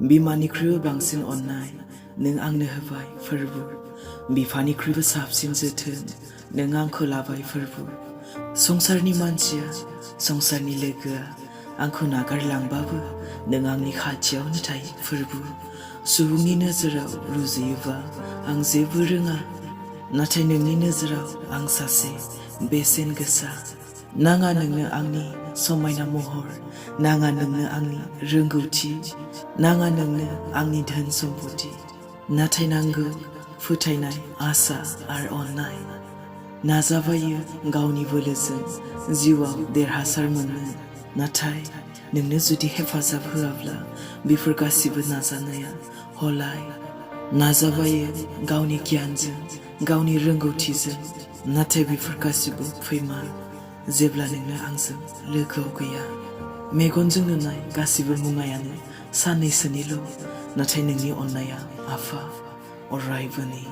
बिमानिख्रुइबो बांसिन अननाय नों आंनो होबाय फोरबो बिफानिख्रुइबो साबसिन जोथोन नों आंखौ लाबाय फोरबो संसारनि मानसिया संसारनि लोगोआ आंखौ नागारलांबाबो नों आंनि खाथियावनो थायो फोरबो सुबुंनि नोजोराव रुजुयोबा आं जेबो रोङा नाथाय नोंनि नोजोराव आं सासे बेसेन गोसा नाङा नोंनो आंनि समायना महर नाङा नोंनो आंनि रोंगौथि नाङा नोंनो आंनि धोन सम्पति नाथाय नांगौ फोथायनाय आसा आरो अननाय नाजाबायो गावनि बोलोजों जिउआव देरहासार मोननो नाथाय नोंनो जुदि हेफाजाब होआब्ला बेफोर गासिबो नाजानाया हलाय नाजाबायो गावनि गियानजों गावनि रोंगौथिजों नाथाय बेफोर गासिबो फैमाल जेब्ला नोंनो आंजों लोगोआव गैया मेगनजों नुनाय गासिबो मुवायानो साननैसोनिल' नाथाय नोंनि अननाया आफा अरायबोनि